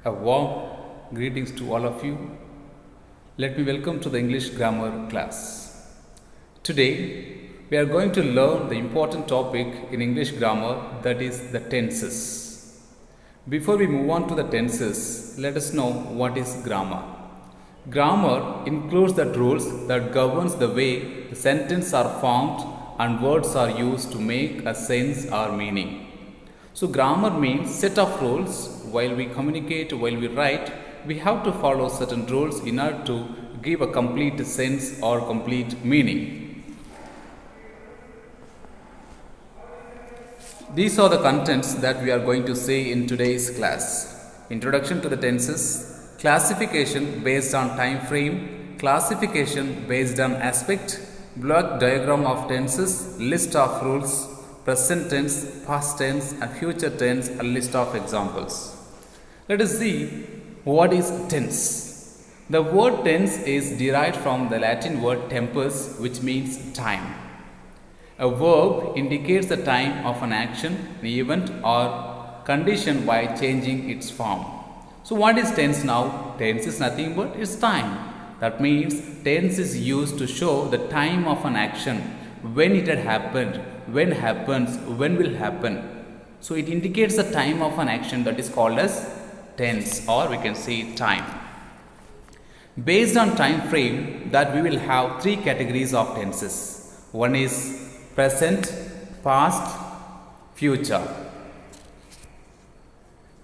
A warm greetings to all of you. Let me welcome to the English grammar class. Today, we are going to learn the important topic in English grammar, that is the tenses. Before we move on to the tenses, let us know what is grammar. Grammar includes the rules that governs the way the sentences are formed and words are used to make a sense or meaning. So grammar means set of rules. While we communicate, while we write, we have to follow certain rules in order to give a complete sense or complete meaning. These are the contents that we are going to say in today's class. Introduction to the tenses, classification based on time frame, classification based on aspect, block diagram of tenses, list of rules, present tense, past tense and future tense, a list of examples. Let us see what is tense. The word tense is derived from the Latin word tempus, which means time. A verb indicates the time of an action, an event or condition by changing its form. So what is tense now? Tense is nothing but its time. That means tense is used to show the time of an action, when it had happened, when happens, when will happen. So it indicates the time of an action, that is called as tense, or we can say time. Based on time frame, that we will have three categories of tenses. One is present, past, future.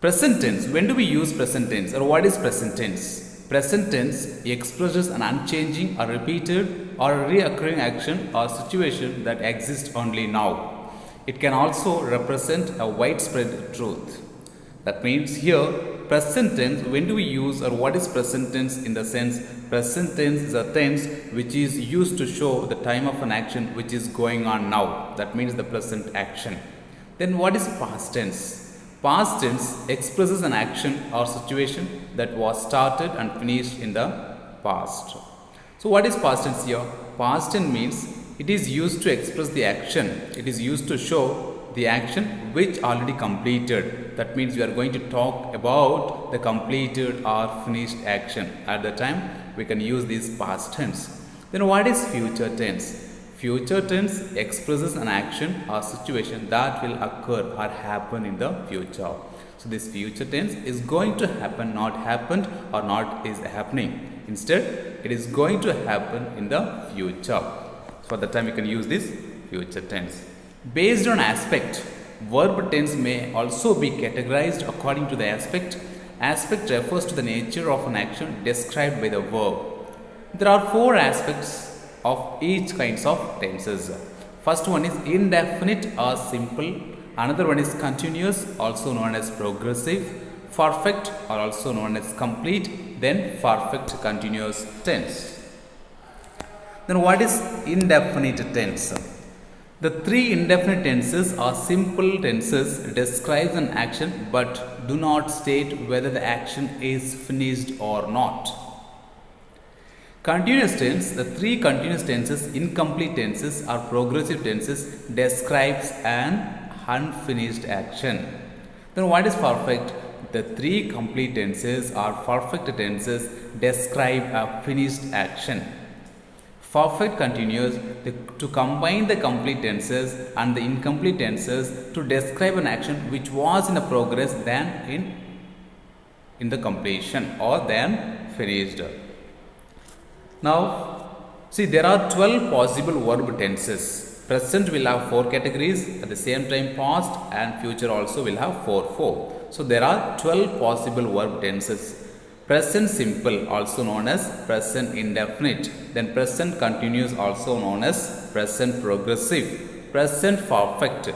Present tense. When do we use present tense, or what is present tense? Present tense expresses an unchanging or repeated or reoccurring action or situation that exists only now. It can also represent a widespread truth. That means here, present tense, when do we use, or what is present tense? In the sense, present tense is a tense which is used to show the time of an action which is going on now. That means the present action. Then what is past tense? Past tense expresses an action or situation that was started and finished in the past. So what is past tense here? Past tense means it is used to express the action. It is used to show the action which already completed. That means we are going to talk about the completed or finished action. At the time, we can use this past tense. Then what is future tense? Future tense expresses an action or situation that will occur or happen in the future. So this future tense is going to happen, not happened, or not is happening. Instead, it is going to happen in the future. For the time, we can use this future tense. Based on aspect, verb tense may also be categorized according to the aspect. Aspect refers to the nature of an action described by the verb. There are four aspects of each kinds of tenses. First one is indefinite or simple. Another one is continuous, also known as progressive. Perfect, or also known as complete. Then perfect continuous tense. Then what is indefinite tense? The three indefinite tenses are simple tenses, describes an action but do not state whether the action is finished or not. Continuous tense, the three continuous tenses, incomplete tenses or progressive tenses, describes an unfinished action. Then what is perfect? The three complete tenses or perfect tenses describe a finished action. Perfect continuous to combine the complete tenses and the incomplete tenses to describe an action which was in a progress than in the completion or then finished. Now, see, there are 12 possible verb tenses. Present will have 4 categories. At the same time, past and future also will have 4. So there are 12 possible verb tenses. Present simple, also known as present indefinite. Then present continuous, also known as present progressive. Present perfect.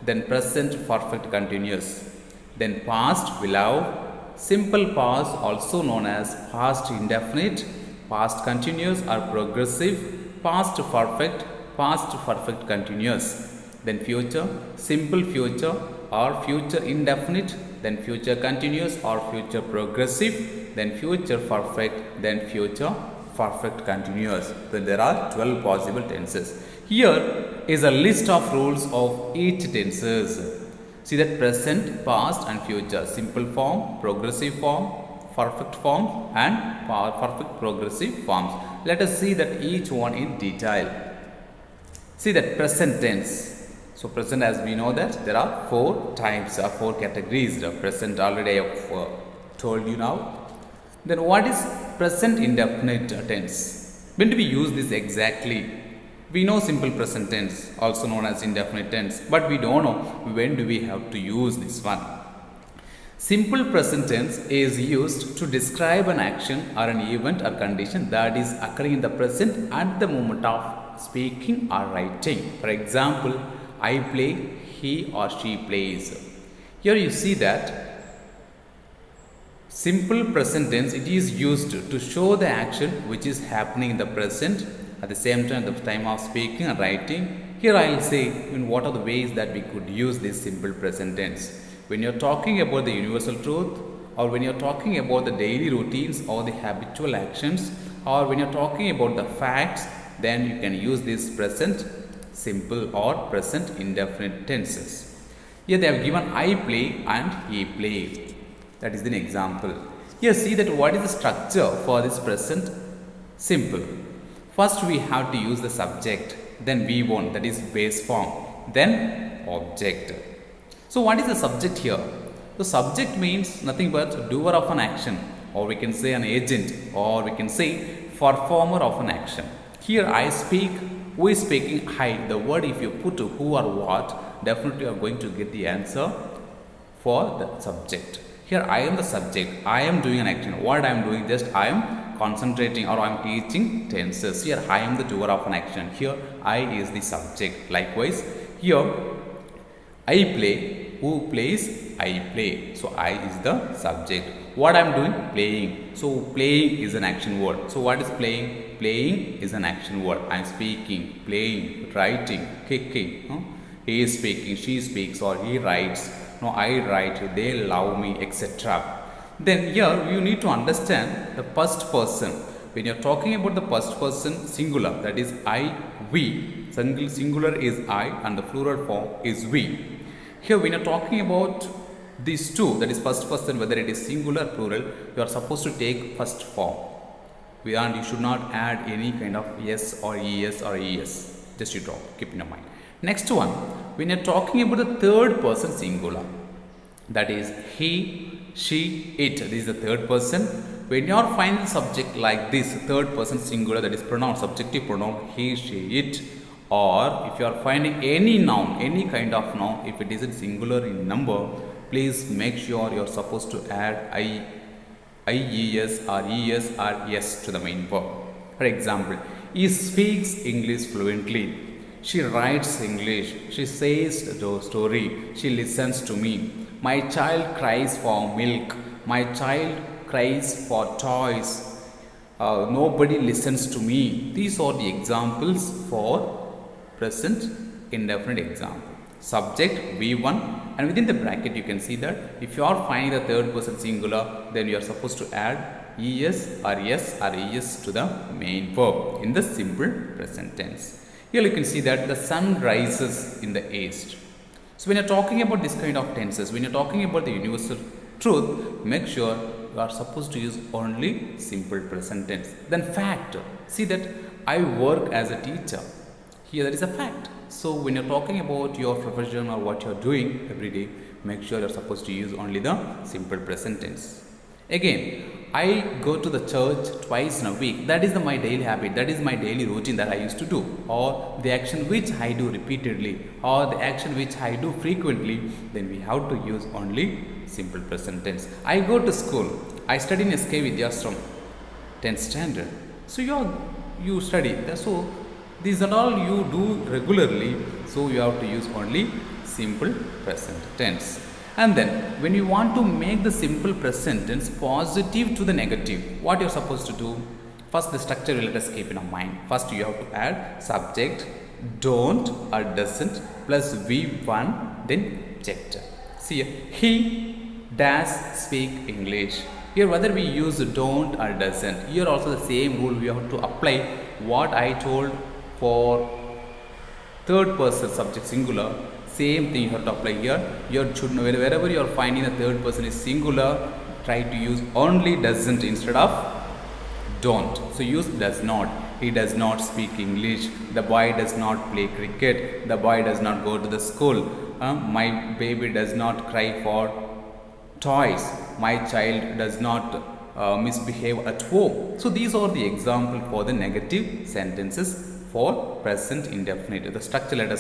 Then present perfect continuous. Then past will have simple past, also known as past indefinite, past continuous or progressive, past perfect continuous. Then future, simple future or future indefinite, then future continuous or future progressive, then future perfect, then future perfect continuous. Then there are 12 possible tenses. Here is a list of rules of each tenses. See that present, past and future, simple form, progressive form, perfect form and perfect progressive forms. Let us see that each one in detail. See that present tense. So present, as we know that there are 4 types or 4 categories. The present already I have told you now. Then what is present indefinite tense? When do we use this exactly? We know simple present tense, also known as indefinite tense, but we don't know when do we have to use this one. Simple present tense is used to describe an action or an event or condition that is occurring in the present at the moment of speaking or writing. For example, I play, he or she plays. Here you see that simple present tense, it is used to show the action which is happening in the present at the same time at the time of speaking and writing. Here I will say in what are the ways that we could use this simple present tense. When you're talking about the universal truth, or when you're talking about the daily routines or the habitual actions, or when you're talking about the facts, then you can use this present simple or present indefinite tenses. Here they have given I play and he play. That is an example. Here see that what is the structure for this present simple. First we have to use the subject, then V1, that is base form, then object. So what is the subject here? The subject means nothing but doer of an action, or we can say an agent, or we can say performer of an action. Here I speak, who is speaking? I. The word if you put who or what, definitely you are going to get the answer for the subject. Here I am the subject, I am doing an action. What I am doing? Just I am concentrating or I am teaching tenses. Here I am the doer of an action. Here I is the subject. Likewise, here I play, who plays? I play. So I is the subject. What I am doing? Playing. So playing is an action word. So what is playing? Playing is an action word. I am speaking, playing, writing, kicking. He is speaking, she speaks, or he writes. No, I write, they love me, etc. Then here you need to understand the first person. When you are talking about the first person singular, that is I, we. Singular is I and the plural form is we. Here when you are talking about these two, that is first person, whether it is singular or plural, you are supposed to take first form. And you should not add any kind of yes or es or es. Just you drop, keep in your mind. Next one, when you are talking about the third person singular, that is he, she, it. This is the third person. When you are finding subject like this, third person singular, that is pronoun, subjective pronoun, he, she, it, or if you are finding any noun, any kind of noun, if it isn't singular in number, please make sure you are supposed to add ies or es or yes to the main verb. For example, he speaks English fluently. She writes English. She says the story. She listens to me. My child cries for milk. My child cries for toys. Nobody listens to me. These are the examples for present indefinite example. Subject V1, and within the bracket you can see that if you are finding the third person singular, then you are supposed to add es or yes or es to the main verb in the simple present tense. Here you can see that the sun rises in the east. So when you are talking about this kind of tenses, when you are talking about the universal truth, make sure you are supposed to use only simple present tense. Then fact, see that I work as a teacher. Here that is a fact. So when you are talking about your profession or what you are doing every day, make sure you are supposed to use only the simple present tense. Again, I go to the church twice in a week. That is my daily habit. That is my daily routine that I used to do. Or the action which I do repeatedly, or the action which I do frequently, then we have to use only simple present tense. I go to school. I study in SK Vidyashram, 10th standard. So you study. So these are all you do regularly. So you have to use only simple present tense. And then when you want to make the simple present tense positive to the negative, what you are supposed to do? First the structure will let us keep in our mind. First you have to add subject, don't or doesn't plus V1, then object. See here, he does speak English. Here whether we use don't or doesn't, here also the same rule we have to apply what I told for third person subject singular. Same thing you have to apply here. You should know wherever you are finding the third person is singular, try to use only doesn't instead of don't. So use does not. He does not speak English. The boy does not play cricket. The boy does not go to the school. My baby does not cry for toys. My child does not misbehave at home. So these are the example for the negative sentences for present indefinite. The structure, let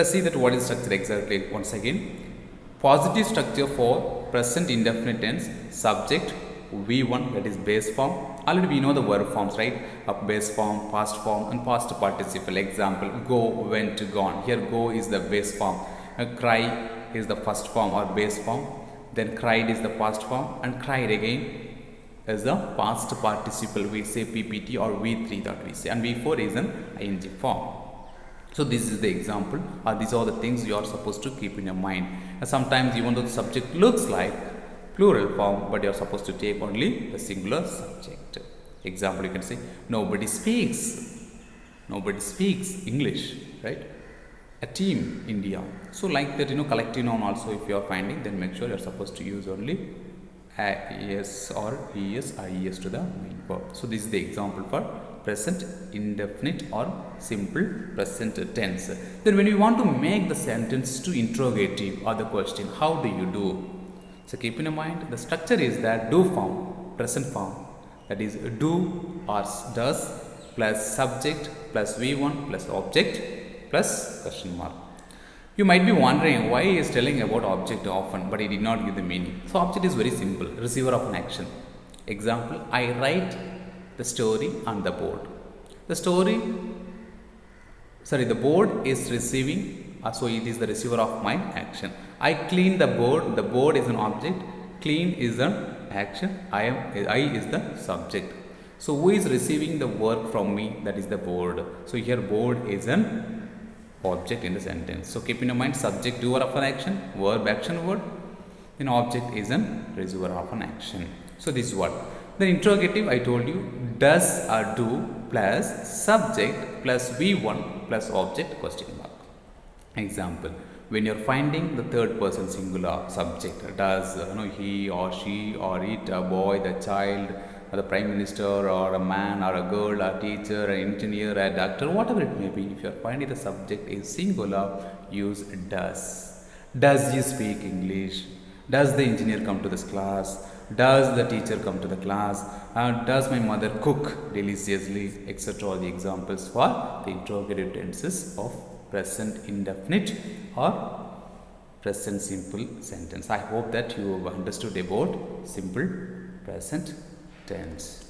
us see that what is structure exactly once again. Positive structure for present indefinite tense: subject, V1, that is base form. Already we know the verb forms, right? Base form, past form and past participle. Example, go, went, gone. Here go is the base form. Cry is the first form or base form. Then cried is the past form, and cried again is the past participle. We say PPT or V3 that we say, and V4 is an ing form. So this is the example, or these are the things you are supposed to keep in your mind. Sometimes even though the subject looks like plural form, but you are supposed to take only the singular subject. Example, you can say nobody speaks English, right? A team, India. So like that, collective noun also if you are finding, then make sure you are supposed to use only es or es, ies to the main verb. So this is the example for present indefinite or simple present tense. Then when you want to make the sentence to interrogative or the question, how do you do? So keep in mind the structure is that do form, present form, that is do or does plus subject plus V1 plus object plus question mark. You might be wondering why he is telling about object often, but he did not give the meaning. So object is very simple, receiver of an action. Example, I write the story on the board. The board is receiving, so it is the receiver of my action. I clean the board is an object, clean is an action, I is the subject. So who is receiving the work from me? That is the board. So here board is an object in the sentence. So keep in mind subject doer of an action, verb action word, then object is an receiver of an action. So this is what. The interrogative I told you, does or do plus subject plus V1 plus object question mark. Example, when you are finding the third person singular subject, does he or she or it, a boy, the child, or the prime minister, or a man, or a girl, a teacher, an engineer, a doctor, whatever it may be, if you are finding the subject is singular, use does. Does he speak English? Does the engineer come to this class? Does the teacher come to the class? Does my mother cook deliciously? Etc. The examples for the interrogative tenses of present indefinite or present simple sentence. I hope that you have understood about simple present tense.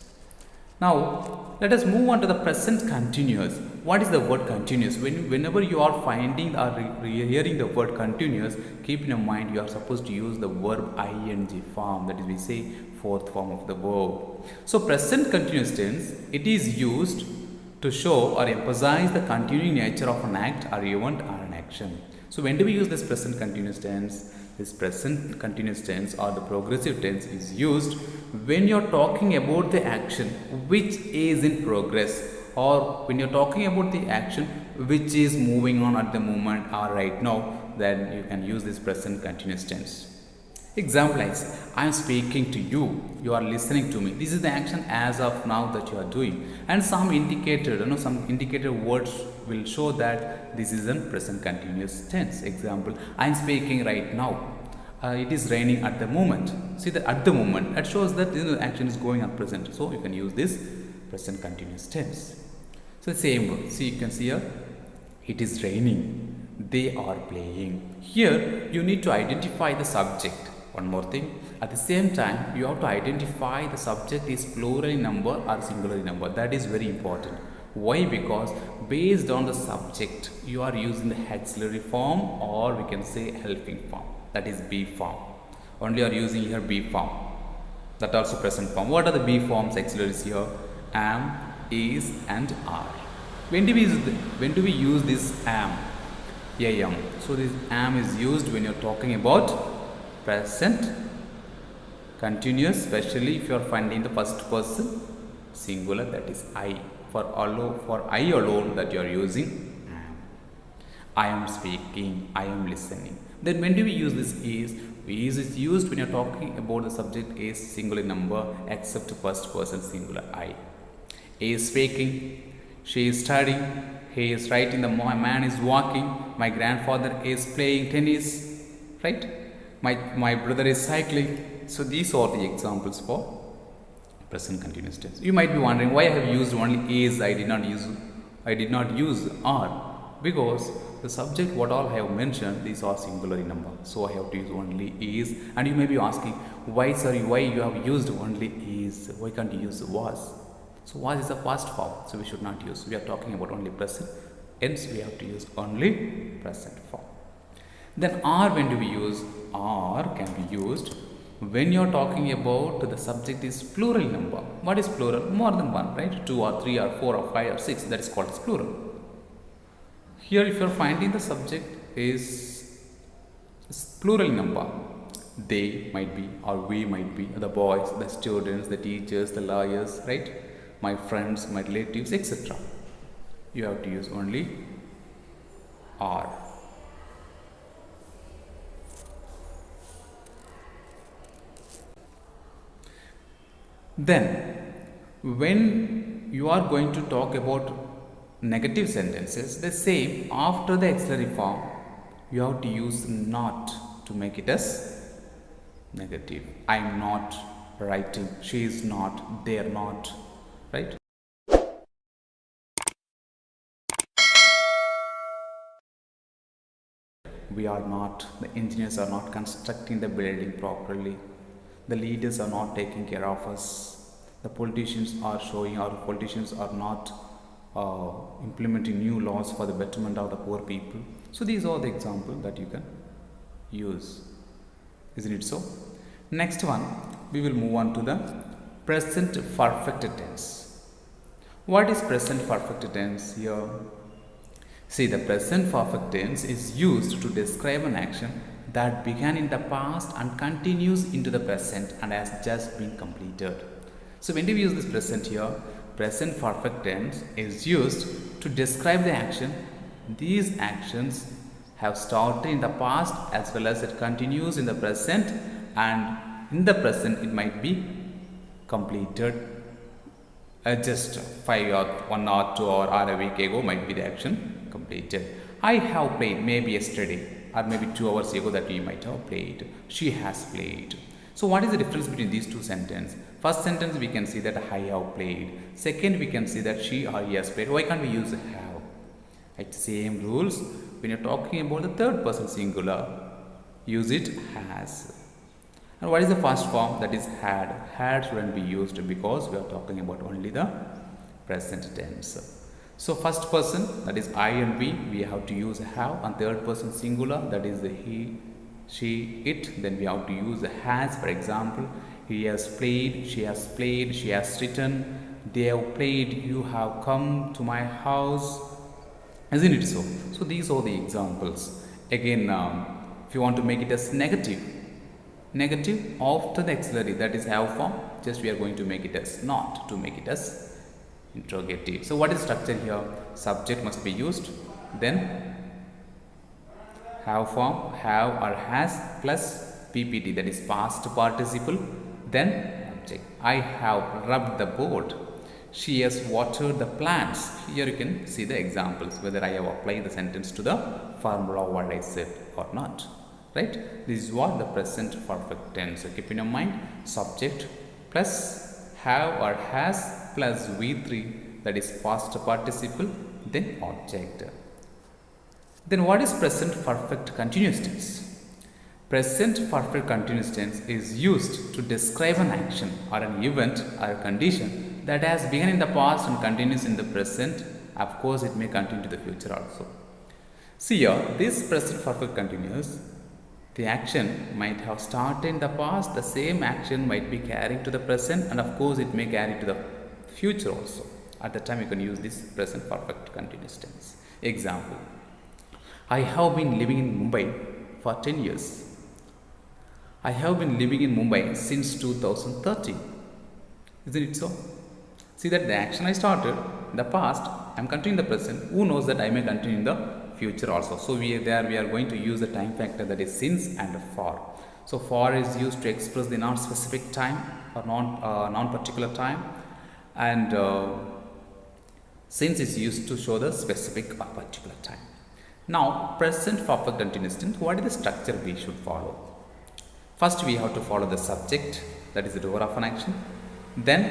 Now let us move on to the present continuous. What is the word continuous? Whenever you are finding or hearing the word continuous, keep in mind you are supposed to use the verb ing form, that is we say fourth form of the verb. So present continuous tense, it is used to show or emphasize the continuing nature of an act or event or an action. So when do we use this present continuous tense? This present continuous tense or the progressive tense is used when you are talking about the action which is in progress, or when you are talking about the action which is moving on at the moment or right now, then you can use this present continuous tense. Example is, I am speaking to you, you are listening to me. This is the action as of now that you are doing, and some indicator words will show that this is in present continuous tense. Example, I am speaking right now. It is raining at the moment. See that at the moment, that shows that the action is going on present. So you can use this present continuous tense. So same word. See, you can see here, it is raining. They are playing. Here you need to identify the subject. One more thing, at the same time you have to identify the subject is plural in number or singular in number. That is very important. Why? Because based on the subject you are using the auxiliary form, or we can say helping form, that is be form. Only are using here be form, that also present form. What are the be forms auxiliaries here? Am, is and are. When do we use this am? So this am is used when you are talking about present continuous, especially if you are finding the first person singular, that is I. For I alone that you are using am. I am speaking, I am listening. Then when do we use this is? Is used when you're talking about the subject is singular number except first person singular I. He is speaking, she is studying, he is writing, the man is walking, my grandfather is playing tennis, right? My brother is cycling. So these are the examples for present continuous tense. You might be wondering why I have used only is, I did not use are, because the subject what all I have mentioned, these are singular in number, so I have to use only is. And you may be asking why you have used only is, why can't you use was? So was is the past form, so we should not use. We are talking about only present, hence we have to use only present form. Then are, when do we use? Are can be used when you are talking about the subject is plural number. What is plural? More than one, right? 2 or 3 or 4 or 5 or 6, that is called as plural. Here if you are finding the subject is plural number, they might be or we might be, the boys, the students, the teachers, the lawyers, right? My friends, my relatives, etc. You have to use only are. Then when you are going to talk about negative sentences, the same after the auxiliary form you have to use not to make it as negative. I am not writing, she is not, they are not, right? We are not, the engineers are not constructing the building properly, the leaders are not taking care of us, the politicians are not implementing new laws for the betterment of the poor people. So these are the examples that you can use, isn't it so? Next one, we will move on to the present perfect tense. What is present perfect tense here? See, the present perfect tense is used to describe an action that began in the past and continues into the present and has just been completed. So when do we use this present here? Present perfect tense is used to describe the action. These actions have started in the past as well as it continues in the present, and in the present it might be completed just 5 or 1 or 2 or a week ago might be the action completed. I have played, maybe yesterday or maybe 2 hours ago that we might have played. She has played. So what is the difference between these two sentences? First sentence we can see that I have played. Second we can see that she or he has played. Why can't we use have? Like same rules. When you're talking about the third person singular, use it has. And what is the first form? That is had. Had shouldn't be used because we are talking about only the present tense. So first person, that is I and we have to use have, and third person singular, that is the he, she, it, then we have to use has. For example, he has played, she has written, they have played, you have come to my house, isn't it so? So these are the examples. Again, if you want to make it as negative after the auxiliary, that is have form, just we are going to make it as not, to make it as interrogative. So what is structure here? Subject must be used, then have form, have or has plus PPT, that is past participle, then object. I have rubbed the board, she has watered the plants. Here you can see the examples whether I have applied the sentence to the formula what I said or not, right? This is what the present perfect tense. So keep in your mind, subject plus have or has plus V3, that is past participle, then object. Then what is present perfect continuous tense? Present perfect continuous tense is used to describe an action or an event or a condition that has begun in the past and continues in the present. Of course, it may continue to the future also. See here, this present perfect continuous, the action might have started in the past, the same action might be carrying to the present, and of course it may carry to the future also. At the time you can use this present perfect continuous tense. Example, I have been living in Mumbai for 10 years. I have been living in Mumbai since 2013. Isn't it so? See that the action I started in the past, I am continuing the present. Who knows that I may continue in the future also. So we are going to use the time factor, that is since and for. So for is used to express the non-specific time or non-particular time, and since is used to show the specific or particular time. Now present perfect continuous tense, what is the structure we should follow? First we have to follow the subject, that is the doer of an action, then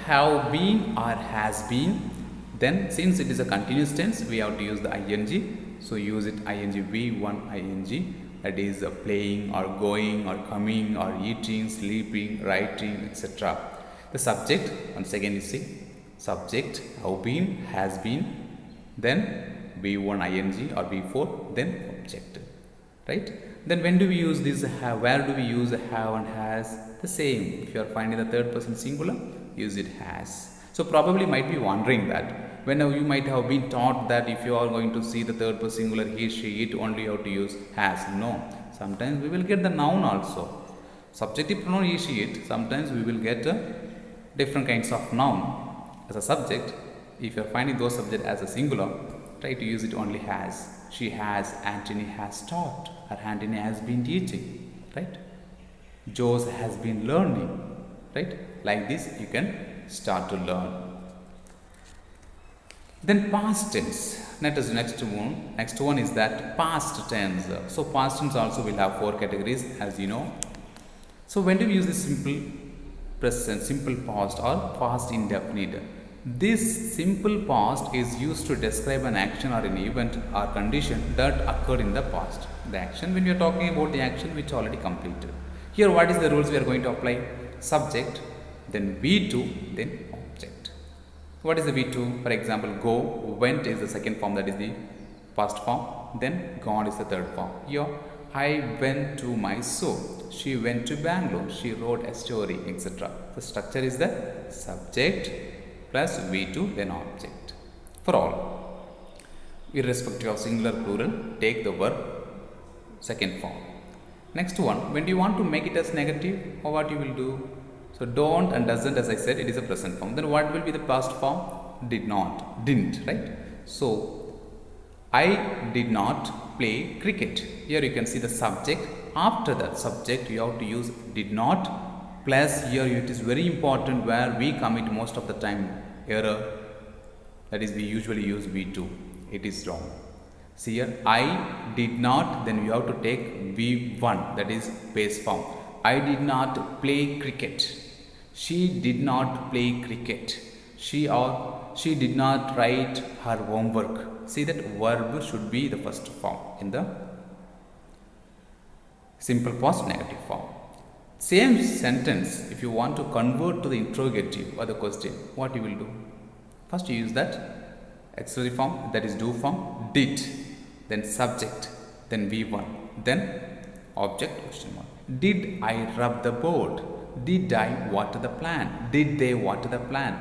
have been or has been, then since it is a continuous tense we have to use the ing, so use it ing v1 ing, that is playing or going or coming or eating, sleeping, writing, etc. The subject, once again you see, subject have been, has been, then v1 ing or v4, then object, right? Then when do we use this have, where do we use have and has? The same, if you are finding the third person singular, use it has. So probably might be wondering that whenever you might have been taught that if you are going to see the third person singular he, she, it, only you have to use has. No, sometimes we will get the noun also. Subjective pronoun he, she, it, sometimes we will get different kinds of noun as a subject. If you are finding those subject as a singular, try to use it only has. She has, Antony has taught, or Antony has been teaching, right? Jose has been learning, right? Like this you can start to learn. Then past tense. Next one is that past tense. So past tense also will have 4 categories, as you know. So when do we use this simple present, simple past, or past indefinite? This simple past is used to describe an action or an event or condition that occurred in the past. The action, when we are talking about the action which already completed. Here what is the rules we are going to apply? Subject, then V2, then object. What is the V2? For example, go, went is the second form, that is the past form. Then gone is the third form. Here, I went to Mysore, she went to Bangalore, she wrote a story, etc. The structure is the subject plus V2, then object. For all, irrespective of singular, plural, take the verb second form. Next one, when do you want to make it as negative, or what you will do? So don't and doesn't, as I said, it is a present form. Then what will be the past form? Did not, didn't, right? So I did not play cricket. Here you can see the subject. After that subject you have to use did not, plus here it is very important where we commit most of the time error, that is we usually use V2. It is wrong. See here, I did not, then you have to take V1, that is base form. I did not play cricket. She did not play cricket. She did not write her homework. See that verb should be the first form in the simple past negative form. Same sentence, if you want to convert to the interrogative or the question, what you will do? First you use that auxiliary form, that is do form, did, then subject, then V1, then object question mark. Did I rub the board? Did I water the plant? Did they water the plant?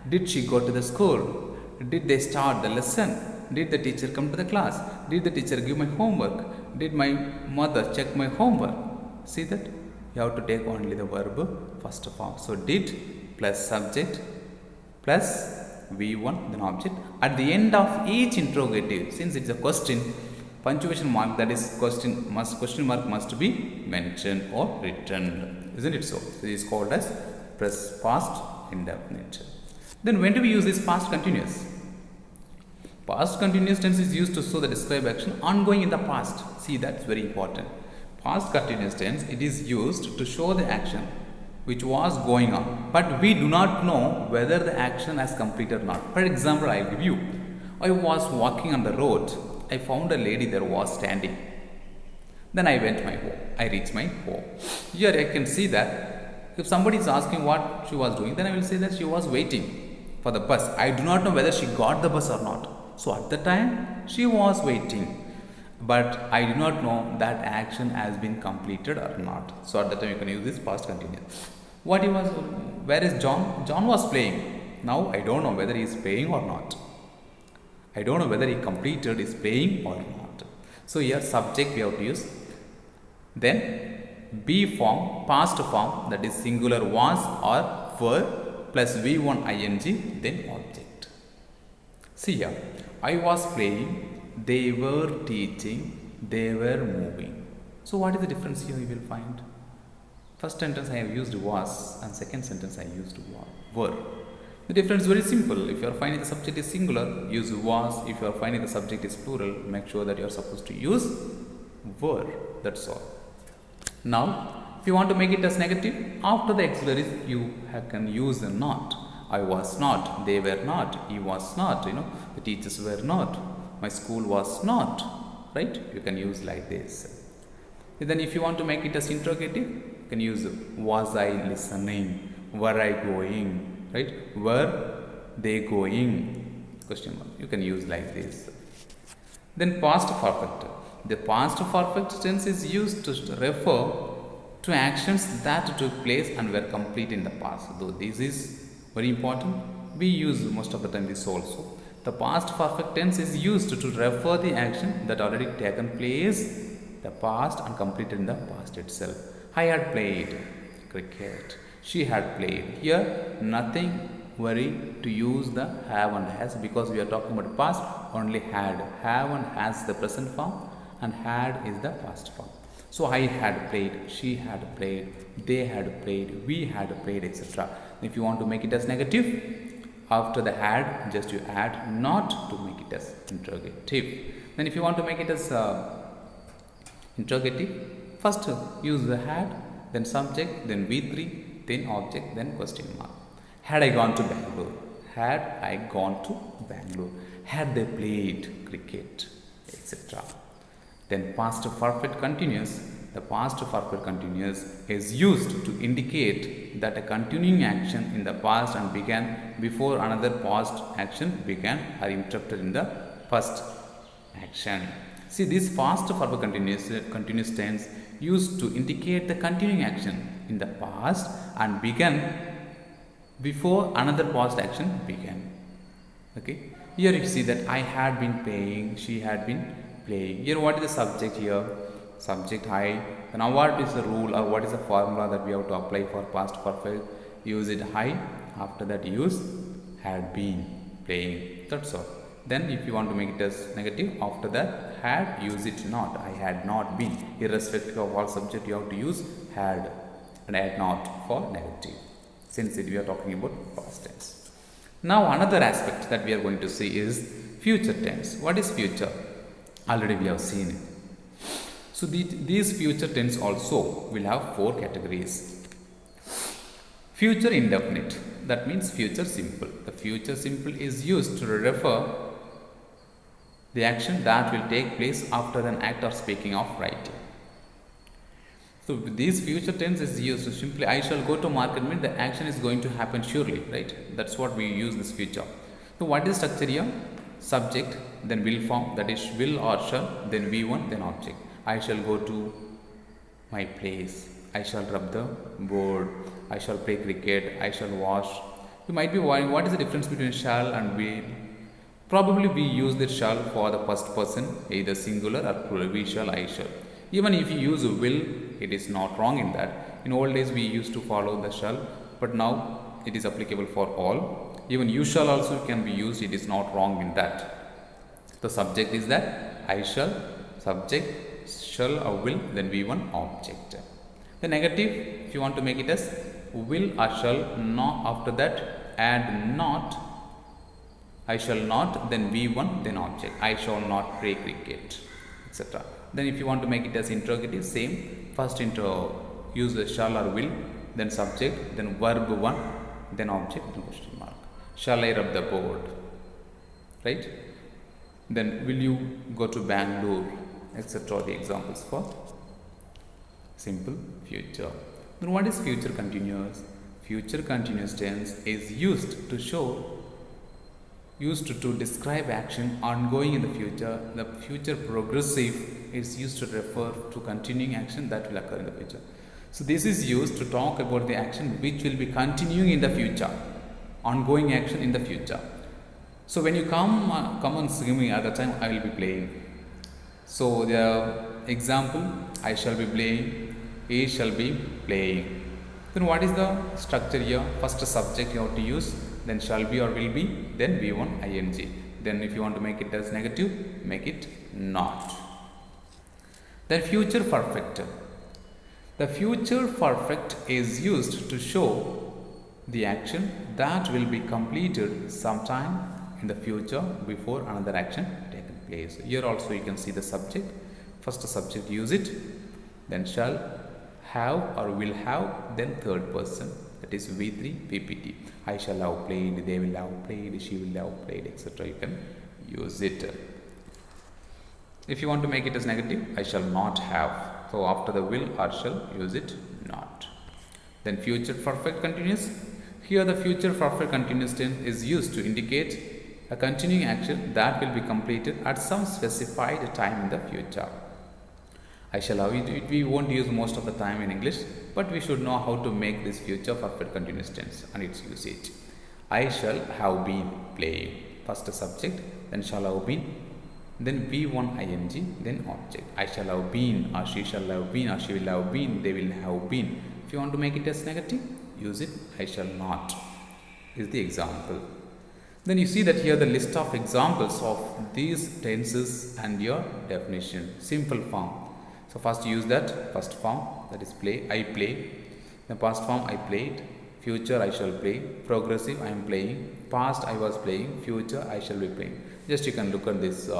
Did she go to the school? Did they start the lesson? Did the teacher come to the class? Did the teacher give my homework? Did my mother check my homework? See that? You have to take only the verb first form. So did plus subject plus V1, then object. At the end of each interrogative, since it's a question, punctuation mark, that is question mark must be mentioned or written, isn't it so? So this is called as past indefinite. Then when do we use this past continuous? Past continuous tense is used to show the describe action ongoing in the past. See, that's very important. Past continuous tense, it is used to show the action which was going on, but we do not know whether the action has completed or not. For example, I will give you. I was walking on the road. I found a lady there was standing. Then I went my home. I reached my home. Here I can see that if somebody is asking what she was doing, then I will say that she was waiting for the bus. I do not know whether she got the bus or not. So at the time she was waiting, but I do not know that action has been completed or not. So at that time you can use this past continuous. Where is John? John was playing. Now I don't know whether he is playing or not. I don't know whether he completed his playing or not. So here subject we have to use. Then B form, past form, that is singular was or were, plus V1 ing, then object. See here, I was playing, they were teaching, they were moving. So what is the difference here you will find? First sentence I have used was, and second sentence I used were. The difference is very simple. If you are finding the subject is singular, use was. If you are finding the subject is plural, make sure that you are supposed to use were. That's all. Now, if you want to make it as negative, after the auxiliaries you can use the not. I was not, they were not, he was not, the teachers were not, my school was not, right? You can use like this. And then if you want to make it as interrogative, you can use was I listening, were I going, right? Were they going? Question mark. You can use like this. Then past perfect. The past perfect tense is used to refer to actions that took place and were complete in the past. Though this is very important, we use most of the time this also. The past perfect tense is used to refer the action that already taken place the past and completed in the past itself. I had played cricket. She had played. Here nothing worry to use the have and has, because we are talking about past. Only had. Have and has the present form, and had is the past form. So I had played, she had played, they had played, we had played, etc. If you want to make it as negative, after the had, just you add not to make it as interrogative. Then if you want to make it as interrogative, first use the had, then subject, then V3, then object, then question mark. Had I gone to Bangalore? Had I gone to Bangalore? Had they played cricket, etc. Then past perfect continuous. The past perfect continuous is used to indicate that a continuing action in the past and began before another past action began or interrupted in the first action. See, this past perfect continuous tense used to indicate the continuing action in the past and began before another past action began. Okay. Here you see that I had been playing, she had been playing. Here what is the subject here? Subject I. Now what is the rule or what is the formula that we have to apply for past perfect? Use it I. After that use had been playing. That's all. Then if you want to make it as negative, after that had, use it not. I had not been. Irrespective of all subject, you have to use had and had not for negative, since we are talking about past tense. Now another aspect that we are going to see is future tense. What is future? Already we have seen it. So these future tense also will have 4 categories. Future indefinite, that means future simple. The future simple is used to refer the action that will take place after an act or speaking of writing. So this future tense is used to simply I shall go to market means the action is going to happen surely, right? That's what we use this future. So what is structure here? Subject, then will form, that is will or shall, then V1, then object. I shall go to my place. I shall rub the board. I shall play cricket. I shall wash. You might be wondering what is the difference between shall and will. Probably we use the shall for the first person, either singular or plural. We shall, I shall. Even if you use will, it is not wrong in that. In old days we used to follow the shall, but now it is applicable for all. Even you shall also can be used. It is not wrong in that. The subject is that I shall, subject, shall or will, then V1 object. The negative, if you want to make it as will or shall, not, after that add not, I shall not, then V1, then object. I shall not play cricket, etc. Then if you want to make it as interrogative, same. First use the shall or will, then subject, then verb 1, then object, then question mark. Shall I rub the board? Right? Then will you go to Bangalore? Etc. The examples for simple future. Then what is future continuous? Future continuous tense is used to describe action ongoing in the future. The future progressive is used to refer to continuing action that will occur in the future. So this is used to talk about the action which will be continuing in the future, ongoing action in the future. So when you come on swimming at the time, I will be playing. So the example, I shall be playing, he shall be playing. Then what is the structure here? First subject you have to use, then shall be or will be, then V1 ing. Then if you want to make it as negative, make it not. Then future perfect. The future perfect is used to show the action that will be completed sometime in the future before another action taken place. Here also you can see the subject. First subject, use it, then shall, have or will have, then third person, that is V3 PPT. I shall have played, they will have played, she will have played, etc. You can use it. If you want to make it as negative, I shall not have. So after the will or shall, use it not. Then future perfect continuous. Here the future perfect continuous tense is used to indicate a continuing action that will be completed at some specified time in the future. I shall have it. We won't use most of the time in English, but we should know how to make this future perfect continuous tense and its usage. I shall have been playing. First subject, then shall have been, then V1 ing, then object. I shall have been, or she shall have been, or she will have been, they will have been. If you want to make it as negative, use it. I shall not is the example. Then you see that here the list of examples of these tenses and your definition. Simple form. So first use that first form, that is play, I play. The past form, I played. Future, I shall play. Progressive, I am playing. Past, I was playing. Future, I shall be playing. Just you can look at this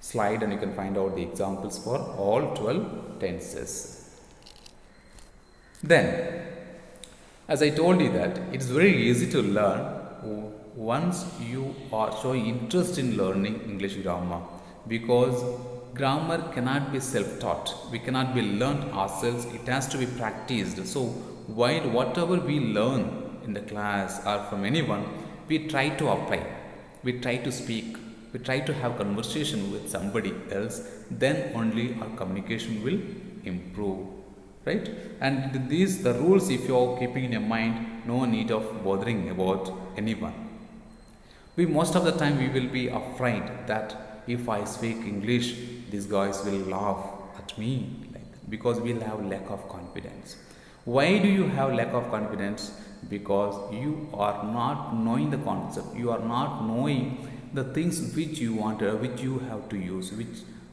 slide and you can find out the examples for all 12 tenses. Then, as I told you that it's very easy to learn once you are showing interest in learning English grammar, because grammar cannot be self-taught. We cannot be learned ourselves. It has to be practiced. So while whatever we learn in the class or from anyone, we try to apply. We try to speak. We try to have conversation with somebody else. Then only our communication will improve. Right? And these the rules, if you are keeping in your mind, no need of bothering about anyone. We most of the time we will be afraid that if I speak English, these guys will laugh at me, because we'll have lack of confidence. Why do you have lack of confidence? Because you are not knowing the concept. You are not knowing the things which you want, which you have to use,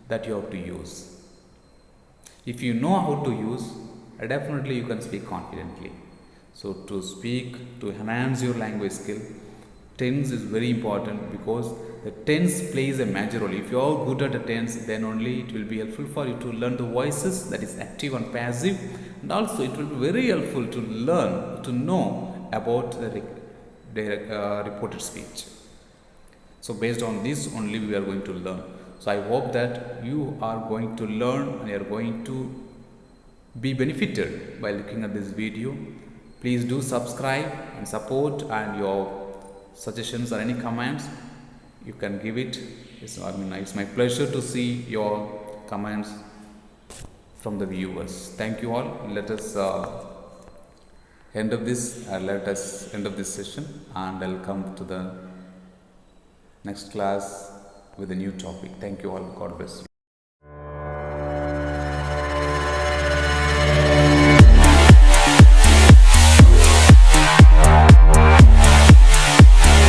that you have to use. If you know how to use, definitely you can speak confidently. So to speak, to enhance your language skill, tense is very important, because the tense plays a major role. If you are good at a tense, then only it will be helpful for you to learn the voices, that is active and passive, and also it will be very helpful to learn, to know about the reported speech. So based on this only we are going to learn. So I hope that you are going to learn and you are going to be benefited by looking at this video. Please do subscribe and support, and your suggestions or any comments you can give it. It's my pleasure to see your comments from the viewers. Thank you all. Let us end of this session, and I'll come to the next class with a new topic. Thank you all. God bless.